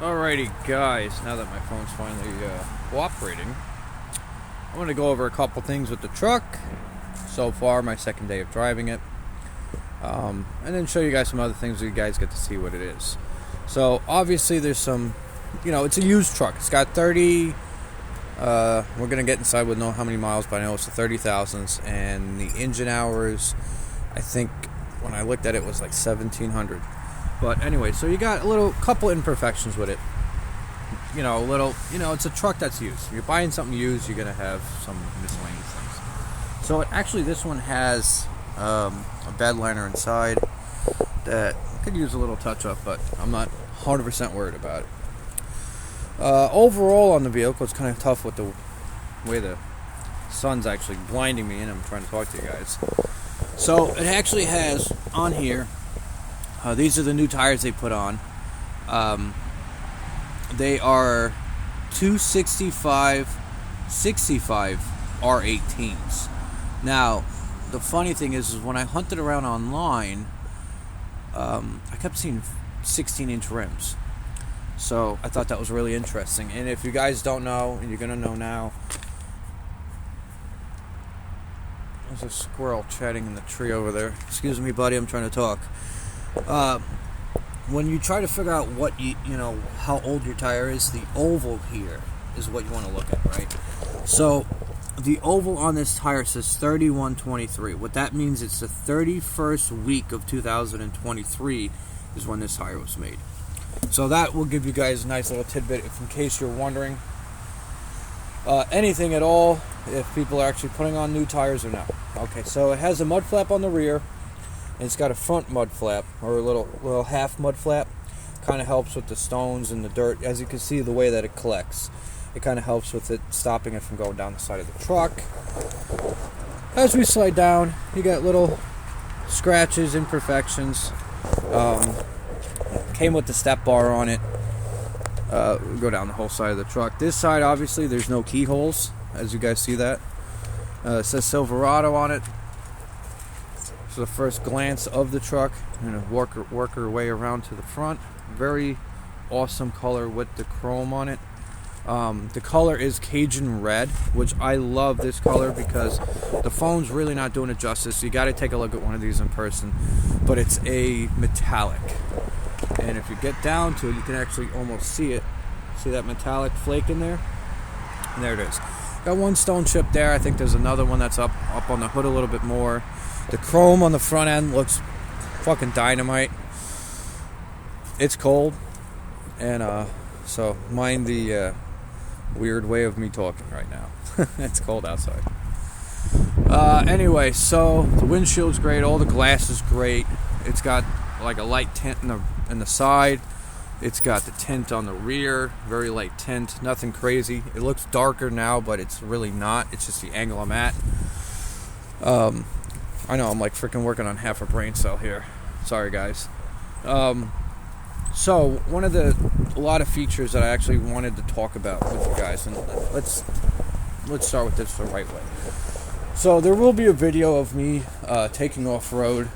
Alrighty guys, now that my phone's finally cooperating, I'm going to go over a couple things with the truck. So far, my second day of driving it. And then show you guys some other things so you guys get to see what it is. So obviously there's some, it's a used truck. It's got 30, we're going to get inside with know how many miles, but I know it's the 30,000s. And the engine hours, I think when I looked at it was like 1,700. But anyway, so you got a couple imperfections with it. It's a truck that's used. If you're buying something used, you're going to have some miscellaneous things. So this one has a bed liner inside that could use a little touch up, but I'm not 100% worried about it. Overall on the vehicle, it's kind of tough with the way the sun's actually blinding me and I'm trying to talk to you guys. So it actually has on here, these are the new tires they put on. They are 265 R18s. Now, the funny thing is when I hunted around online, I kept seeing 16-inch rims. So I thought that was really interesting. And if you guys don't know, and you're going to know now, there's a squirrel chatting in the tree over there. Excuse me, buddy, I'm trying to talk. When you try to figure out what how old your tire is, the oval here is what you want to look at, right? So the oval on this tire says 3123. What that means, it's the 31st week of 2023 is when this tire was made. So that will give you guys a nice little tidbit if in case you're wondering anything at all, if people are actually putting on new tires or not. Okay, so it has a mud flap on the rear. And it's got a front mud flap, or a little half mud flap. Kind of helps with the stones and the dirt. As you can see, the way that it collects, it kind of helps with it, stopping it from going down the side of the truck. As we slide down, you got little scratches, imperfections. Came with the step bar on it. Go down the whole side of the truck. This side, obviously, there's no keyholes, as you guys see that. It says Silverado on it. So the first glance of the truck, work her way around to the front. Very awesome color with the chrome on it. The color is Cajun red, which I love this color because the phone's really not doing it justice. You got to take a look at one of these in person, but it's a metallic. And if you get down to it, you can actually almost see it. See that metallic flake in there? And there it is. Got one stone chip there. I think there's another one that's up on the hood a little bit more. The chrome on the front end looks fucking dynamite. It's cold, and so mind the weird way of me talking right now. It's cold outside. Anyway, so the windshield's great. All the glass is great. It's got like a light tint in the side. It's got the tint on the rear, very light tint, nothing crazy. It looks darker now, but it's really not. It's just the angle I'm at. I know I'm like freaking working on half a brain cell here. Sorry, guys. So one of a lot of features that I actually wanted to talk about with you guys, and let's start with this the right way. So there will be a video of me taking off road,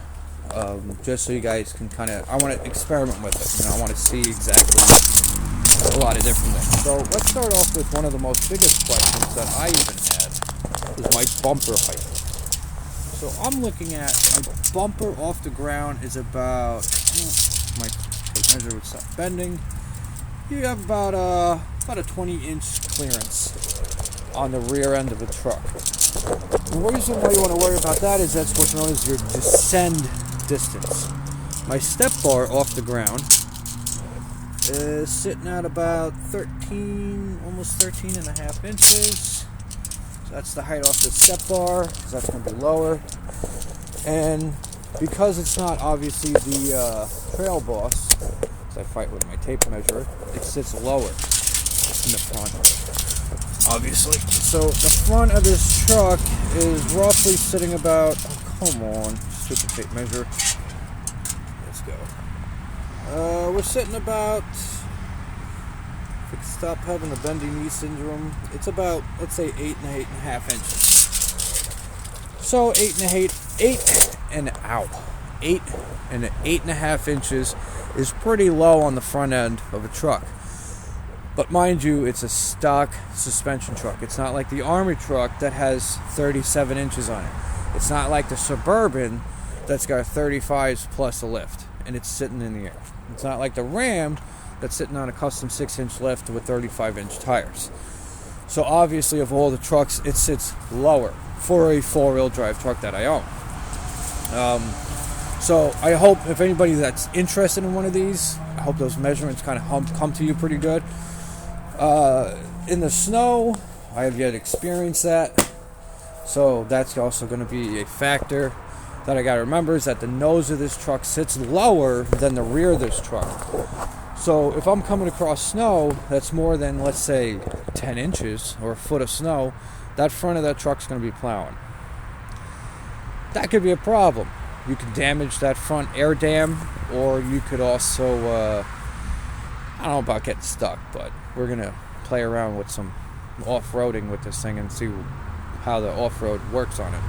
just so you guys can I want to experiment with it. I want to see exactly a lot of different things. So let's start off with one of the most biggest questions that I even had, is my bumper height. So I'm looking at my bumper off the ground is about, my tape measure would stop bending. You have about a 20-inch clearance on the rear end of a truck. The reason why you want to worry about that is that's what's known as your descend distance. My step bar off the ground is sitting at about almost 13 and a half inches. That's the height off the step bar, because that's going to be lower. And because it's not obviously the trail boss, as I fight with my tape measure, it sits lower in the front, obviously. So the front of this truck is roughly sitting about, come on, stupid tape measure. Let's go. We're sitting about, if we can stop having the bendy knee syndrome, it's about, let's say, 8 and 8.5 inches. So 8 and 8.5 inches is pretty low on the front end of a truck. But mind you, it's a stock suspension truck. It's not like the Army truck that has 37 inches on it. It's not like the Suburban that's got 35s plus a lift, and it's sitting in the air. It's not like the Ram that's sitting on a custom 6-inch lift with 35-inch tires. So obviously, of all the trucks, it sits lower for a four-wheel drive truck that I own. So I hope if anybody that's interested in one of these, I hope those measurements kind of come to you pretty good. In the snow, I have yet experienced that. So that's also going to be a factor that I got to remember, is that the nose of this truck sits lower than the rear of this truck. So if I'm coming across snow that's more than, let's say, 10 inches or a foot of snow, that front of that truck's going to be plowing. That could be a problem. You could damage that front air dam, or you could also, I don't know about getting stuck, but we're going to play around with some off-roading with this thing and see how the off-road works on it.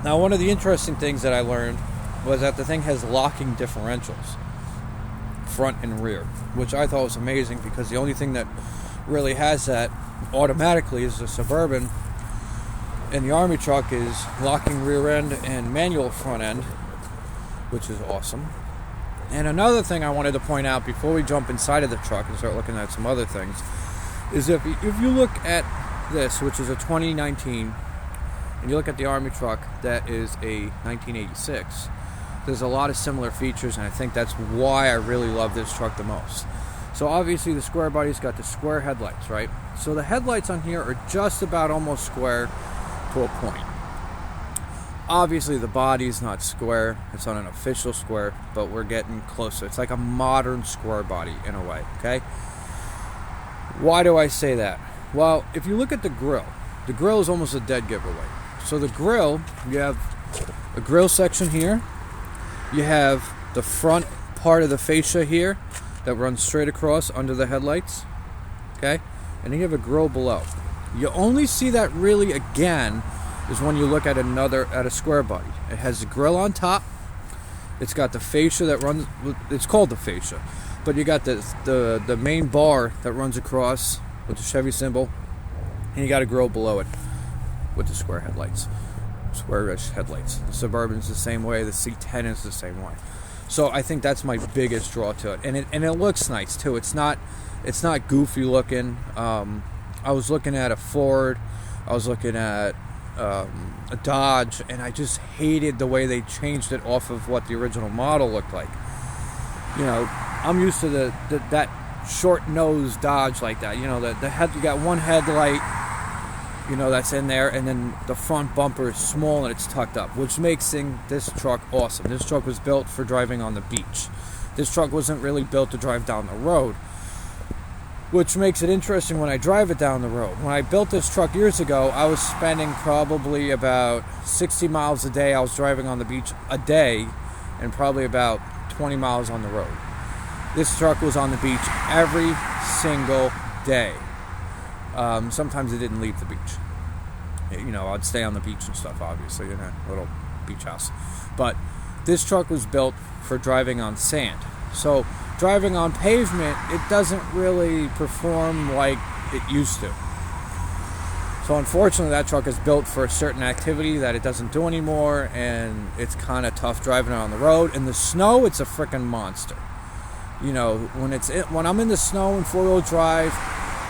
Now, one of the interesting things that I learned was that the thing has locking differentials, front and rear, which I thought was amazing, because the only thing that really has that automatically is the Suburban, and the Army truck is locking rear end and manual front end, which is awesome. And another thing I wanted to point out before we jump inside of the truck and start looking at some other things is if you look at this, which is a 2019, and you look at the Army truck that is a 1986, there's a lot of similar features, and I think that's why I really love this truck the most. So obviously the square body's got the square headlights, right? So the headlights on here are just about almost square to a point. Obviously the body's not square, it's on an official square, but we're getting closer. It's like a modern square body in a way, okay? Why do I say that? Well, if you look at the grill is almost a dead giveaway. So the grill, you have a grill section here, you have the front part of the fascia here that runs straight across under the headlights, okay? And then you have a grill below. You only see that really again is when you look at a square body. It has the grill on top. It's got the fascia that runs. It's called the fascia, but you got the main bar that runs across with the Chevy symbol, and you got a grill below it with the square headlights, square-ish headlights. The Suburban's the same way. The C10 is the same way. So I think that's my biggest draw to it, and it looks nice too. It's not goofy looking. I was looking at a Ford. I was looking at a Dodge, and I just hated the way they changed it off of what the original model looked like. You know, I'm used to that short nose Dodge like that. You know, the head, you got one headlight, you know, that's in there, and then the front bumper is small and it's tucked up, which makes this truck awesome. This truck was built for driving on the beach. This truck wasn't really built to drive down the road, which makes it interesting when I drive it down the road. When I built this truck years ago, I was spending probably about 60 miles a day. I was driving on the beach a day, and probably about 20 miles on the road. This truck was on the beach every single day. Sometimes it didn't leave the beach. You know, I'd stay on the beach and stuff, obviously, in a little beach house. But this truck was built for driving on sand. So driving on pavement, it doesn't really perform like it used to. So unfortunately, that truck is built for a certain activity that it doesn't do anymore, and it's kind of tough driving it on the road. In the snow, it's a freaking monster. You know, when I'm in the snow in four-wheel drive,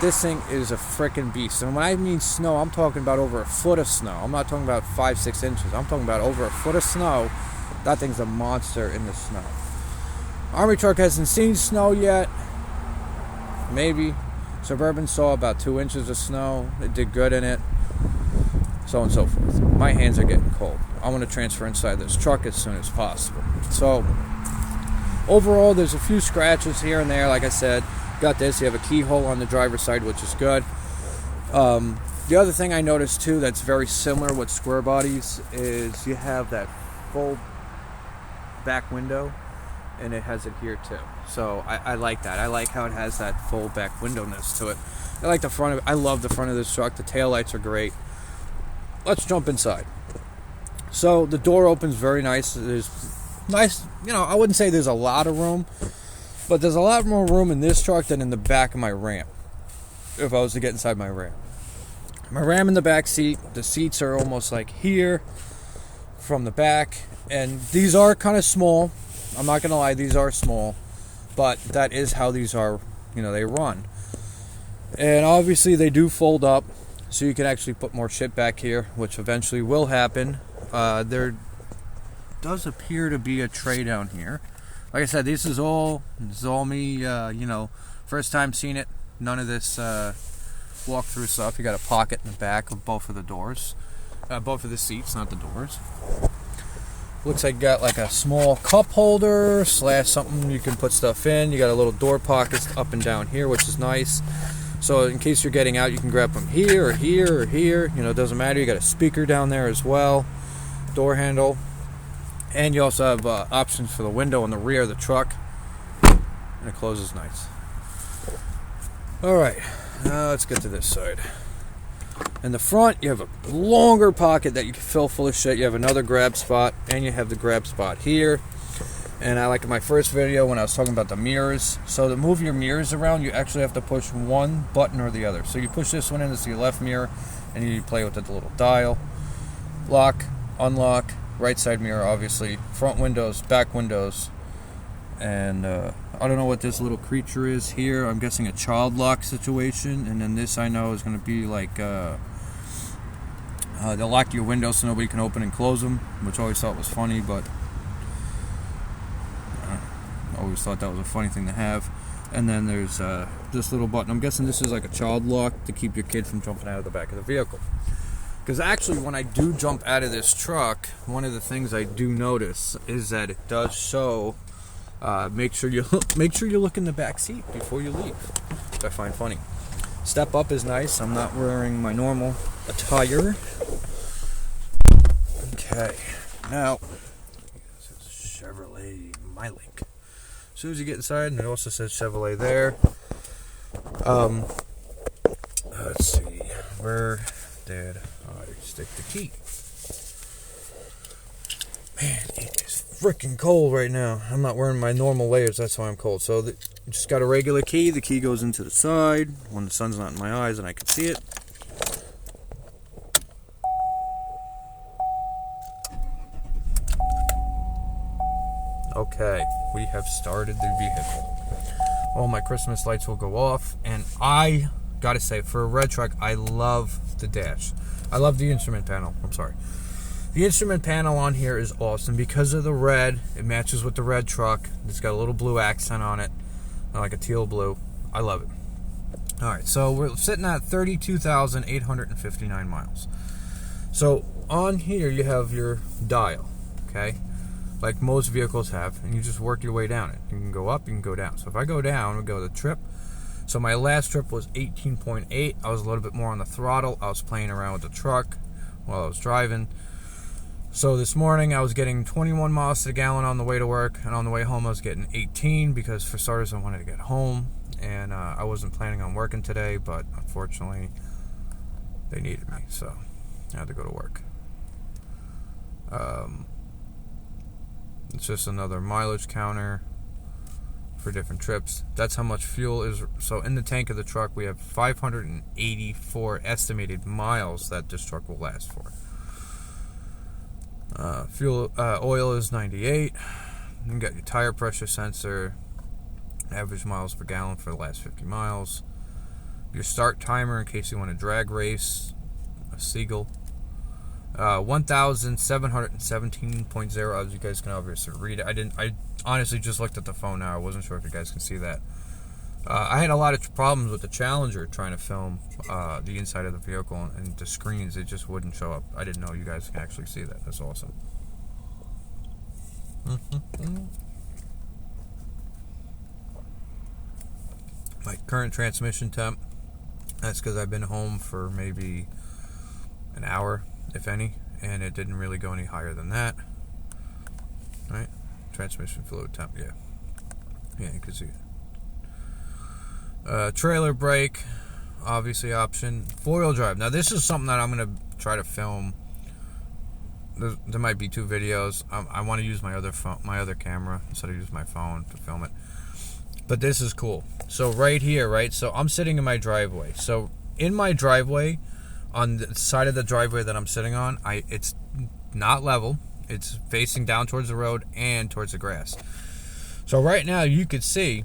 this thing is a freaking beast. And when I mean snow, I'm talking about over a foot of snow. I'm not talking about 5-6 inches. I'm talking about over a foot of snow. That thing's a monster in the snow. Army truck hasn't seen snow yet. Maybe. Suburban saw about 2 inches of snow. It did good in it. So on and so forth. My hands are getting cold. I want to transfer inside this truck as soon as possible. So overall, there's a few scratches here and there. Like I said, got this. You have a keyhole on the driver's side, which is good. The other thing I noticed too that's very similar with square bodies is you have that full back window, and it has it here too. So I like that. I like how it has that full back window-ness to it. I like the front of it. I love the front of this truck. The taillights are great. Let's jump inside. So the door opens very nice. There's nice, I wouldn't say there's a lot of room, but there's a lot more room in this truck than in the back of my Ram, if I was to get inside my Ram. My Ram in the back seat, the seats are almost like here from the back, and these are kind of small. I'm not going to lie, these are small, but that is how these are, they run. And obviously they do fold up, so you can actually put more shit back here, which eventually will happen. There does appear to be a tray down here. Like I said, this is all me, first time seeing it. None of this walk-through stuff. You got a pocket in the back of both of the doors. Both of the seats, not the doors. Looks like you got like a small cup holder / something you can put stuff in. You got a little door pockets up and down here, which is nice. So in case you're getting out, you can grab them here or here or here. It doesn't matter. You got a speaker down there as well. Door handle. And you also have options for the window in the rear of the truck. And it closes nice. Alright, now let's get to this side. In the front, you have a longer pocket that you can fill full of shit. You have another grab spot, and you have the grab spot here. And I like in my first video when I was talking about the mirrors. So to move your mirrors around, you actually have to push one button or the other. So you push this one in, it's your left mirror, and you play with the little dial. Lock, unlock, right side mirror, obviously. Front windows, back windows. And I don't know what this little creature is here. I'm guessing a child lock situation. And then this I know is going to be like they'll lock your windows so nobody can open and close them, which I always thought was funny, but I always thought that was a funny thing to have. And then there's this little button. I'm guessing this is like a child lock to keep your kid from jumping out of the back of the vehicle. Because actually, when I do jump out of this truck, one of the things I do notice is that it does show. Make sure you look in the back seat before you leave, which I find funny. Step up is nice. I'm not wearing my normal attire. Okay, now this is Chevrolet MyLink. As soon as you get inside, and it also says Chevrolet there. Let's see, where did I stick the key? Man, it is freaking cold right now. I'm not wearing my normal layers, that's why I'm cold. So you just got a regular key. The key goes into the side when the sun's not in my eyes and I can see it. Okay, we have started the vehicle. All my Christmas lights will go off, and I gotta say, for a red truck, I love the dash. I love the instrument panel. I'm sorry. The instrument panel on here is awesome because of the red. It matches with the red truck. It's got a little blue accent on it, like a teal blue. I love it. All right, so we're sitting at 32,859 miles. So on here you have your dial, okay, like most vehicles have, and you just work your way down it. You can go up, you can go down. So if I go down, we go to the trip. So my last trip was 18.8. I was a little bit more on the throttle. I was playing around with the truck while I was driving. So this morning I was getting 21 miles to the gallon on the way to work, and on the way home I was getting 18 because for starters I wanted to get home, and I wasn't planning on working today, but unfortunately they needed me, so I had to go to work. It's just another mileage counter for different trips. That's how much fuel is. So in the tank of the truck we have 584 estimated miles that this truck will last for. Oil is 98. You got your tire pressure sensor, average miles per gallon for the last 50 miles. Your start timer in case you want to drag race, a Seagull. 1,717.0, as you guys can obviously read it. I honestly just looked at the phone now. I wasn't sure if you guys can see that. I had a lot of problems with the Challenger trying to film the inside of the vehicle, and the screens, it just wouldn't show up. I didn't know you guys can actually see that. That's awesome. My current transmission temp, that's because I've been home for maybe an hour, if any, and it didn't really go any higher than that. Right? Transmission fluid temp, yeah. Yeah, you can see it. Trailer brake, obviously option. 4-wheel drive. Now this is something that I'm going to try to film there might be 2 videos. I want to use my other phone, my other camera, instead of use my phone to film it. But this is cool. So right here, right? So I'm sitting in my driveway. So in my driveway, on the side of the driveway that I'm sitting on, it's not level. It's facing down towards the road and towards the grass. So right now you could see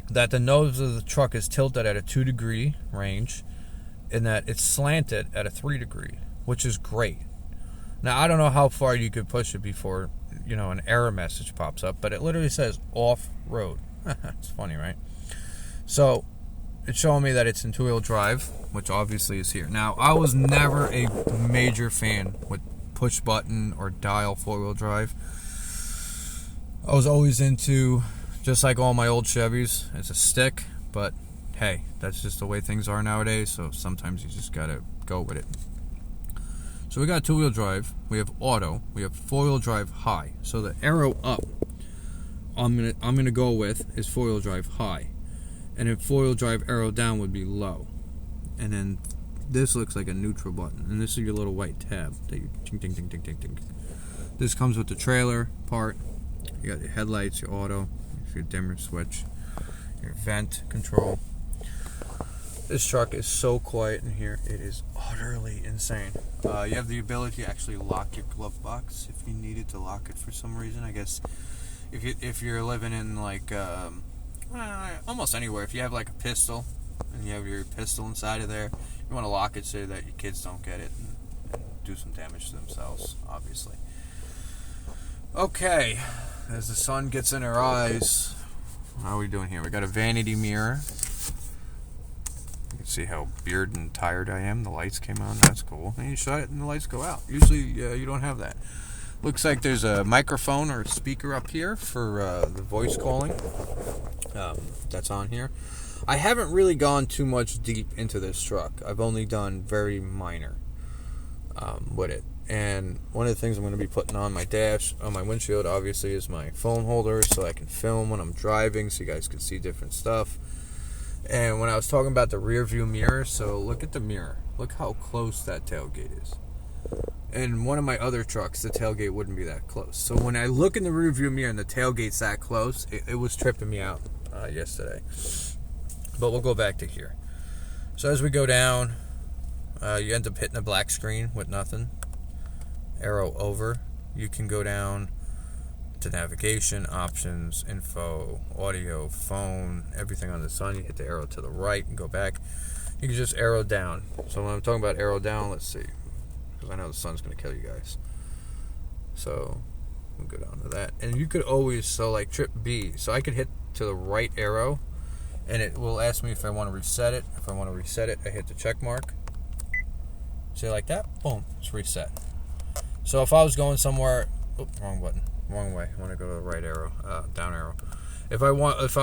that the nose of the truck is tilted at a 2-degree range, and that it's slanted at a 3-degree, which is great. Now, I don't know how far you could push it before, an error message pops up, but it literally says off-road. It's funny, right? So, it's showing me that it's in 2-wheel drive, which obviously is here. Now, I was never a major fan with push-button or dial 4-wheel drive. I was always into, just like all my old Chevys, it's a stick, but hey, that's just the way things are nowadays, so sometimes you just gotta go with it. So we got 2-wheel drive, we have auto, we have 4-wheel drive high. So the arrow up I'm gonna go with is 4-wheel drive high, and then 4-wheel drive arrow down would be low. And then this looks like a neutral button, and this is your little white tab that you ting ting ting ting ting ting. This comes with the trailer part. You got your headlights, your auto, your dimmer switch, your vent control. This truck is so quiet in here, it is utterly insane. You have the ability to actually lock your glove box if you needed to lock it for some reason. I guess if you're living in like almost anywhere, if you have like a pistol and you have your pistol inside of there, you want to lock it so that your kids don't get it and do some damage to themselves, obviously. Okay, as the sun gets in our eyes, how are we doing here? We got a vanity mirror. You can see how bearded and tired I am. The lights came on. That's cool. And you shut it and the lights go out. Usually you don't have that. Looks like there's a microphone or a speaker up here for the voice calling. That's on here. I haven't really gone too much deep into this truck. I've only done very minor with it. And one of the things I'm going to be putting on my dash, on my windshield, obviously, is my phone holder, so I can film when I'm driving, so you guys can see different stuff. And when I was talking about the rear view mirror, so look at the mirror. Look how close that tailgate is. In one of my other trucks, the tailgate wouldn't be that close. So when I look in the rear view mirror and the tailgate's that close, it was tripping me out yesterday. But we'll go back to here. So as we go down, you end up hitting a black screen with nothing. Arrow over. You can go down to navigation, options, info, audio, phone, everything on the sun. You hit the arrow to the right and go back. You can just arrow down. So when I'm talking about arrow down, let's see, because I know the sun's going to kill you guys. So we'll go down to that. And you could always, so like trip B, so I could hit to the right arrow and it will ask me if I want to reset it. If I want to reset it, I hit the check mark. See, like that? Boom, it's reset. So if I was going somewhere, wrong button, wrong way. I want to go to the right arrow, down arrow. If I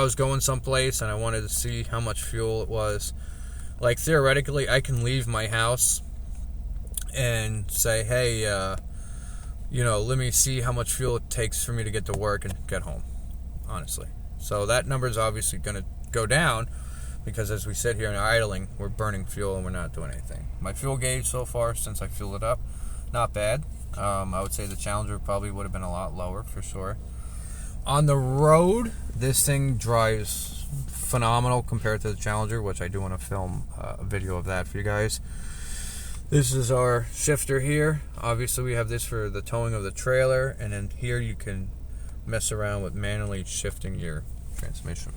was going someplace and I wanted to see how much fuel it was, like theoretically, I can leave my house and say, hey, let me see how much fuel it takes for me to get to work and get home. Honestly, so that number is obviously going to go down because as we sit here and idling, we're burning fuel and we're not doing anything. My fuel gauge so far, since I fueled it up, not bad. I would say the Challenger probably would have been a lot lower for sure. On the road, this thing drives phenomenal compared to the Challenger, which I do want to film a video of that for you guys. This is our shifter here. Obviously, we have this for the towing of the trailer, and then here you can mess around with manually shifting your transmission,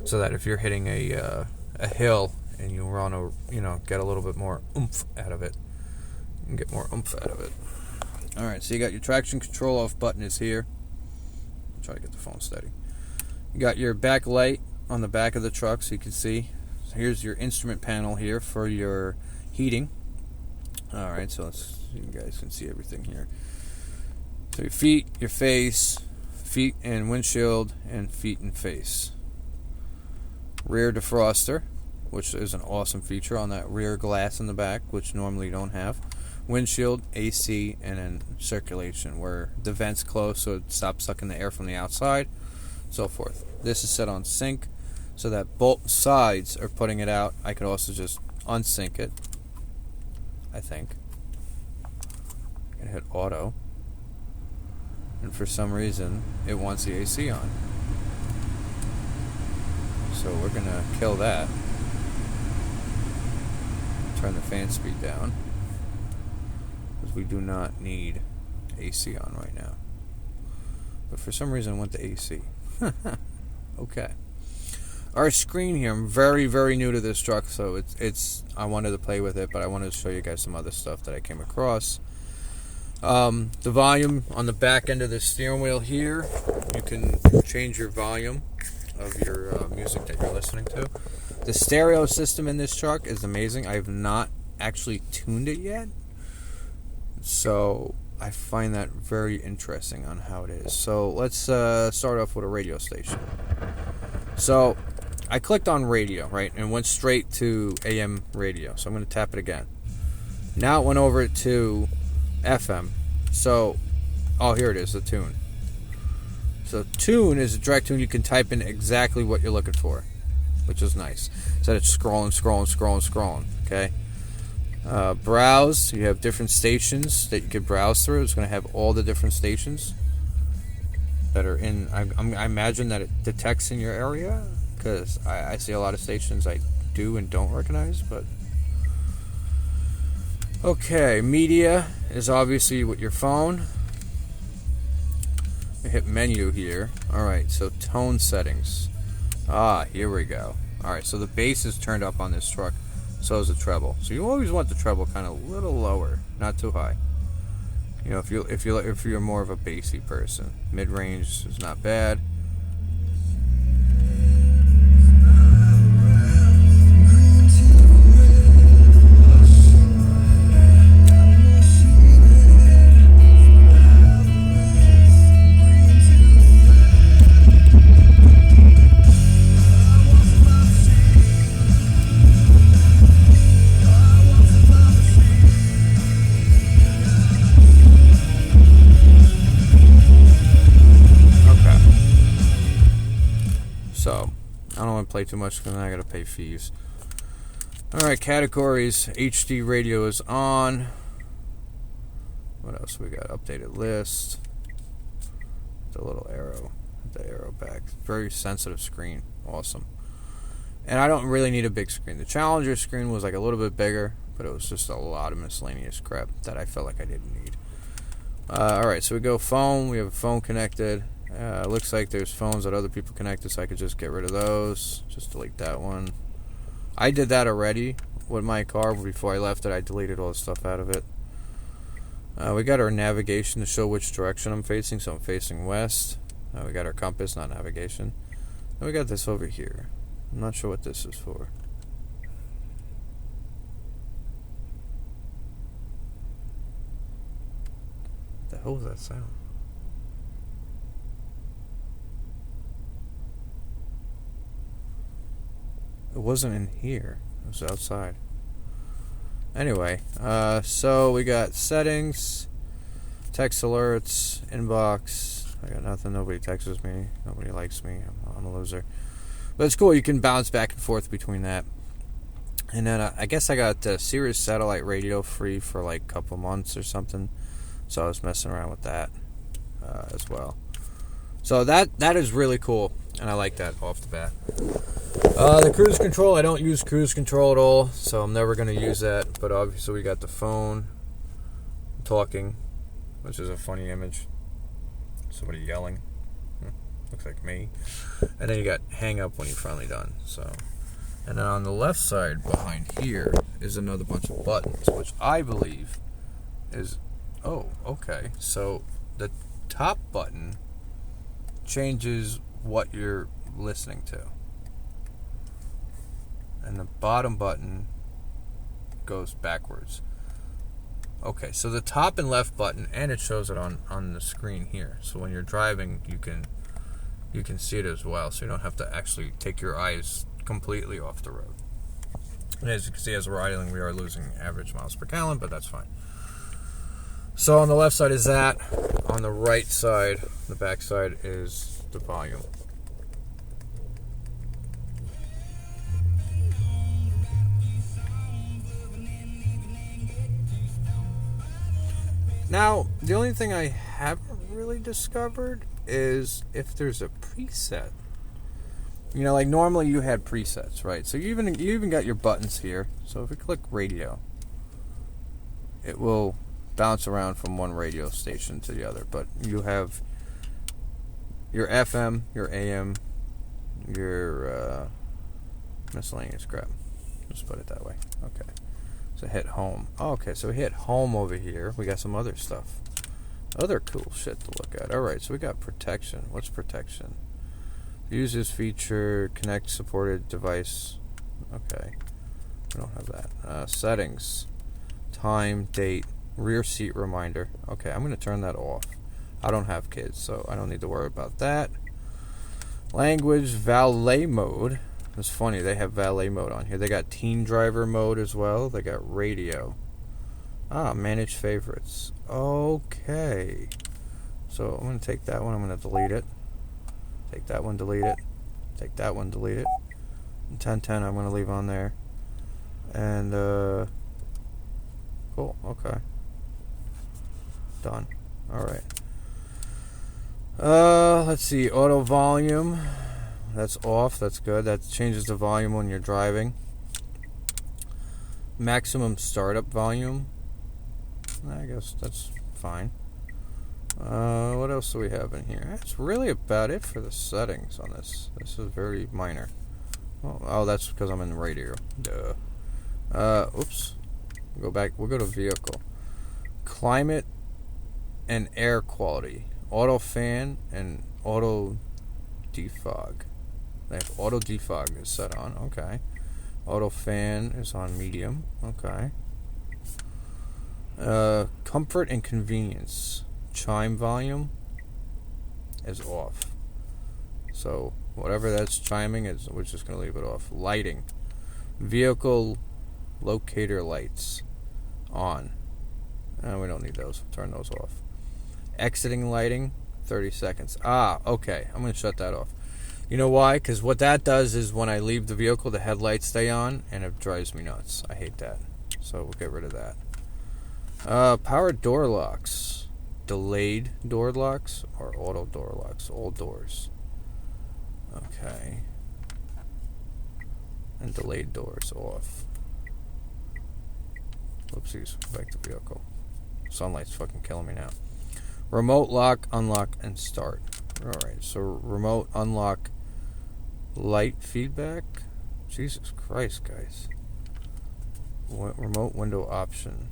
so that if you're hitting a hill and you want to, get a little bit more oomph out of it, you can get more oomph out of it. All right, so you got your traction control off button is here. Try to get the phone steady. You got your back light on the back of the truck, so you can see. So here's your instrument panel here for your heating. All right, so you guys can see everything here. So your feet, your face, feet and windshield, and feet and face. Rear defroster, which is an awesome feature on that rear glass in the back, which normally you don't have. Windshield, AC, and then circulation, where the vents close so it stops sucking the air from the outside, so forth. This is set on sync so that both sides are putting it out. I could also just unsync it, I think. and hit auto, and for some reason it wants the AC on. So we're gonna kill that. Turn the fan speed down, because we do not need AC on right now. But for some reason I want the AC. Okay. Our screen here, I'm very, very new to this truck, so it's I wanted to play with it, but I wanted to show you guys some other stuff that I came across. The volume on the back end of the steering wheel here, you can change your volume of your music that you're listening to. The stereo system in this truck is amazing. I have not actually tuned it yet, so I find that very interesting on how it is. So let's start off with a radio station. So I clicked on radio, right, and went straight to AM radio. So I'm going to tap it again. Now it went over to FM. So, oh, here it is, the tune. So tune is a direct tune. You can type in exactly what you're looking for, which is nice. So it's scrolling, okay? Browse, you have different stations that you can browse through. It's going to have all the different stations that are in. I imagine that it detects in your area, because I see a lot of stations I do and don't recognize, but okay. Media is obviously with your phone. I hit menu here. Alright, so tone settings. Here we go. Alright, so the bass is turned up on this truck. So is the treble. So you always want the treble kind of a little lower, not too high. You know, if you're more of a bassy person. Mid-range is not bad. So, I don't want to play too much because then I gotta pay fees. Alright, categories. HD radio is on. What else we got? Updated list. The little arrow. The arrow back. Very sensitive screen. Awesome. And I don't really need a big screen. The Challenger screen was like a little bit bigger, but it was just a lot of miscellaneous crap that I felt like I didn't need. Alright, so we go phone. We have a phone connected. Looks like there's phones that other people connected, so I could just get rid of those. Just delete that one. I did that already with my car. Before I left it, I deleted all the stuff out of it. We got our navigation to show which direction I'm facing, so I'm facing west. We got our compass, not navigation. And we got this over here. I'm not sure what this is for. What the hell was that sound? It wasn't in here. It was outside. Anyway, so we got settings, text alerts, inbox. I got nothing. Nobody texts me. Nobody likes me. I'm a loser. But it's cool. You can bounce back and forth between that. And then I guess I got Sirius satellite radio free for like a couple months or something. So I was messing around with that as well. So that is really cool, and I like that off the bat. The cruise control, I don't use cruise control at all, so I'm never going to use that. But obviously we got the phone talking, which is a funny image. Somebody yelling. Looks like me. And then you got hang up when you're finally done. So, and then on the left side behind here is another bunch of buttons, which I believe is... Oh, okay. So the top button changes what you're listening to, and the bottom button goes backwards. Okay, so the top and left button, and it shows it on the screen here. So when you're driving, you can see it as well, so you don't have to actually take your eyes completely off the road. And as you can see, as we're idling, we are losing average miles per gallon, but that's fine. So on the left side is that. On the right side, the back side, is the volume. Now, the only thing I haven't really discovered is if there's a preset. You know, like normally you had presets, right? So you even got your buttons here. So if we click radio, it will bounce around from one radio station to the other. But you have your FM, your AM, your miscellaneous crap. Just put it that way. Okay. So hit home. Oh, okay, so we hit home over here. We got some other stuff. Other cool shit to look at. Alright, so we got protection. What's protection? Use this feature, connect supported device. Okay. We don't have that. Settings. Time, date, rear seat reminder. Okay, I'm going to turn that off. I don't have kids, so I don't need to worry about that. Language, valet mode. It's funny, they have valet mode on here. They got teen driver mode as well. They got radio. Manage favorites. Okay. So I'm going to take that one. I'm going to delete it. Take that one, delete it. Take that one, delete it. And 1010 I'm going to leave on there. And, cool. Okay. Done. Alright. Let's see. Auto volume. That's off. That's good. That changes the volume when you're driving. Maximum startup volume. I guess that's fine. What else do we have in here? That's really about it for the settings on this. This is very minor. Oh, that's because I'm in the radio. Duh. Oops. Go back. We'll go to vehicle. Climate and air quality. Auto fan and auto defog. They have auto defog is set on. Okay. Auto fan is on medium. Okay. Comfort and convenience. Chime volume is off. So whatever that's chiming is, we're just going to leave it off. Lighting. Vehicle locator lights on. We don't need those. Turn those off. Exiting lighting, 30 seconds. Okay. I'm going to shut that off. You know why? Because what that does is when I leave the vehicle, the headlights stay on, and it drives me nuts. I hate that. So we'll get rid of that. Power door locks. Delayed door locks or auto door locks. All doors. Okay. And delayed doors off. Whoopsies. Back to vehicle. Sunlight's fucking killing me now. Remote lock, unlock, and start. Alright, so remote unlock light feedback. Jesus Christ, guys. Remote window option.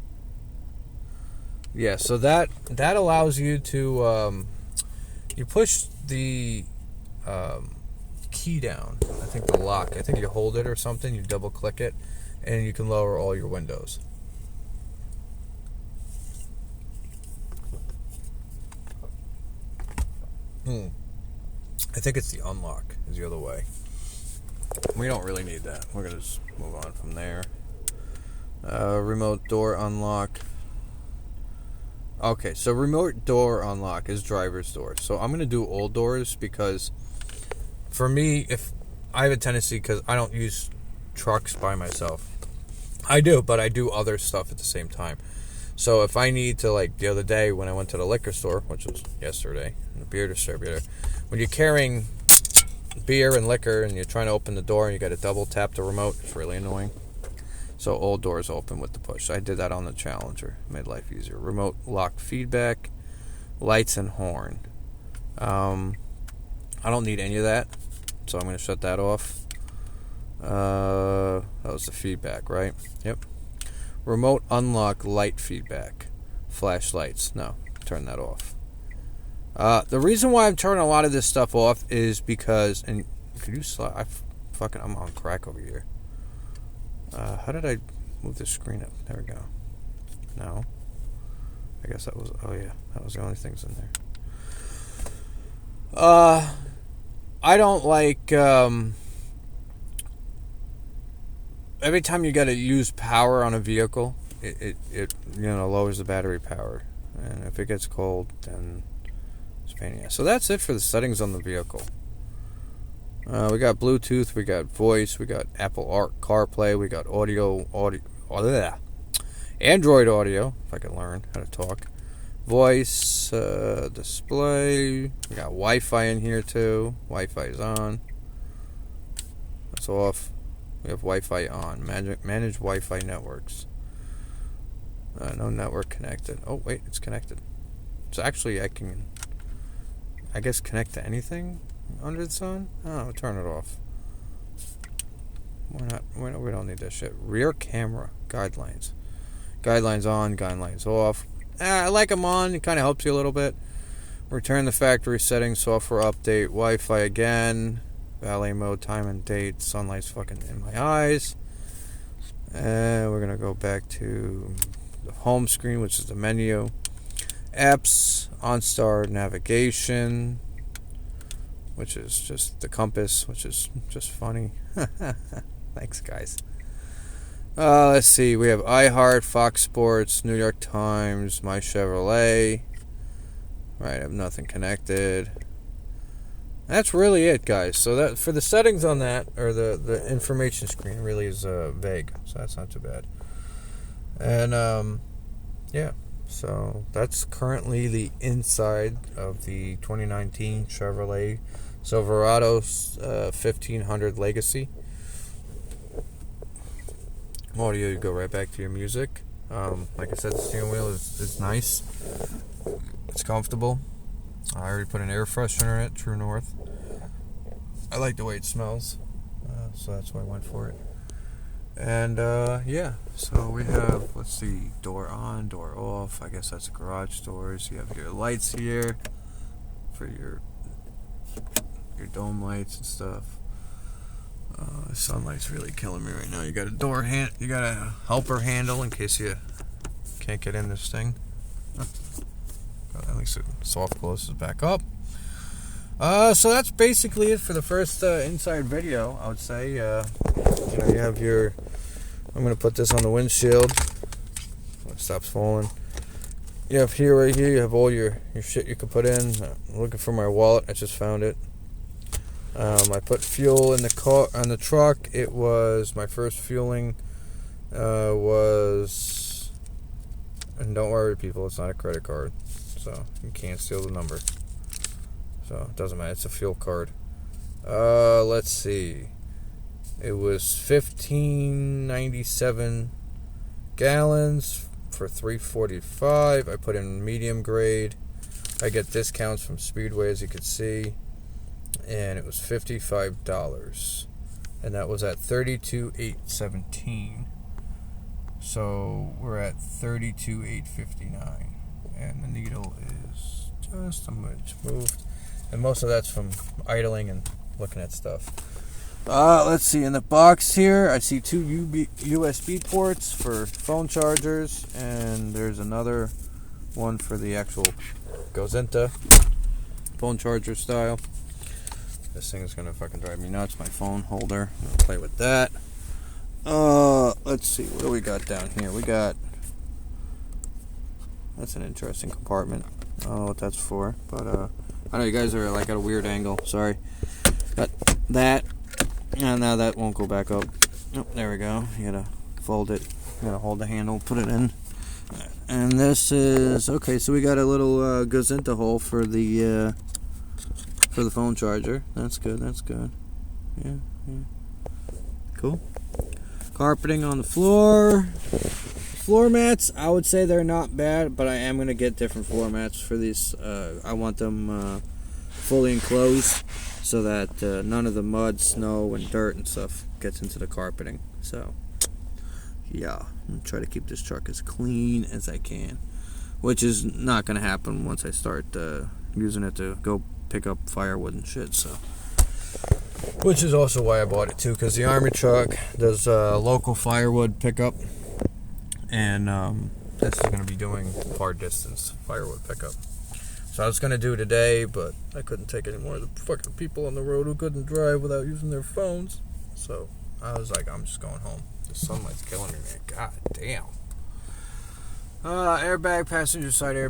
Yeah, so that allows you to you push the key down. I think the lock. I think you hold it or something. You double click it, and you can lower all your windows. I think it's the unlock is the other way. We don't really need that. We're going to just move on from there. Remote door unlock. Okay, so remote door unlock is driver's door. So I'm going to do all doors because for me, if I have a tendency, because I don't use trucks by myself. I do, but I do other stuff at the same time. So if I need to, like the other day when I went to the liquor store, which was yesterday, the beer distributor, when you're carrying beer and liquor and you're trying to open the door and you got to double tap the remote, it's really annoying. So all doors open with the push. I did that on the Challenger. Made life easier. Remote lock feedback, lights and horn. I don't need any of that, so I'm going to shut that off. That was the feedback, right? Yep. Remote unlock light feedback. Flashlights. No, turn that off. The reason why I'm turning a lot of this stuff off is because, and could you slide? I'm on crack over here. How did I move the screen up? There we go. No. I guess that was, that was the only things in there. I don't like, every time you got to use power on a vehicle, it lowers the battery power. And if it gets cold, then it's a pain in the ass. So that's it for the settings on the vehicle. We got Bluetooth, we got voice, we got Apple CarPlay, we got Android Audio, if I can learn how to talk. Voice, display. We got Wi-Fi in here too. Wi-Fi is on. That's off. We have Wi-Fi on. Manage Wi-Fi networks. No network connected. Oh wait, it's connected. So actually, I guess connect to anything under the sun. Oh, turn it off. Why not? We don't need that shit. Rear camera guidelines. Guidelines on. Guidelines off. I like them on. It kind of helps you a little bit. Return the factory settings. Software update. Wi-Fi again. Valet mode. Time and date. Sunlight's fucking in my eyes. And we're gonna go back to the home screen, which is the menu. Apps. OnStar navigation, which is just the compass, which is just funny. Thanks, guys. Let's see. We have iHeart, Fox Sports, New York Times, My Chevrolet. Right, I have nothing connected. That's really it, guys. So that for the settings on that, or the information screen, really is vague. So that's not too bad. And yeah. So that's currently the inside of the 2019 Chevrolet Silverado 1500 Legacy. Audio, you go right back to your music. Like I said, the steering wheel is nice. It's comfortable. I already put an air freshener in it, True North. I like the way it smells, so that's why I went for it. And yeah, so we have, let's see, door on, door off. I guess that's garage doors. You have your lights here for your dome lights and stuff. Sunlight's really killing me right now. You got a you got a helper handle in case you can't get in this thing. At least it soft closes back up. So that's basically it for the first inside video, I would say. You have your... I'm going to put this on the windshield. When it stops falling. You have here, right here, you have all your shit you can put in. I'm looking for my wallet. I just found it. I put fuel in the car, on the truck. It was... My first fueling was... And don't worry, people, it's not a credit card. So, you can't steal the number. So, it doesn't matter. It's a fuel card. Let's see. It was 1597 gallons for $3.45. I put in medium grade. I get discounts from Speedway, as you can see. And it was $55. And that was at 32,817. So, we're at 32,859. And the needle is just a much moved. And most of that's from idling and looking at stuff. Let's see. In the box here, I see two USB ports for phone chargers. And there's another one for the actual goes into phone charger style. This thing is going to fucking drive me nuts. My phone holder. I'm going to play with that. Let's see. What do we got down here? We got... That's an interesting compartment. I don't know what that's for, but I know you guys are like at a weird angle. Sorry. Got that, and now that won't go back up. Oh, there we go. You gotta fold it. You gotta hold the handle, put it in. And this is okay. So we got a little Gazinta hole for the phone charger. That's good. That's good. Yeah. Cool. Carpeting on the floor. Floor mats, I would say they're not bad, but I am going to get different floor mats for these. I want them fully enclosed so that none of the mud, snow, and dirt and stuff gets into the carpeting. So, yeah, I'm going to try to keep this truck as clean as I can, which is not going to happen once I start using it to go pick up firewood and shit, so. Which is also why I bought it, too, because the Army truck does local firewood pickup. And this is going to be doing far distance firewood pickup. So I was going to do today, but I couldn't take any more of the fucking people on the road who couldn't drive without using their phones. So I was like, I'm just going home. The sunlight's killing me, man. God damn. Airbag, passenger side airbag.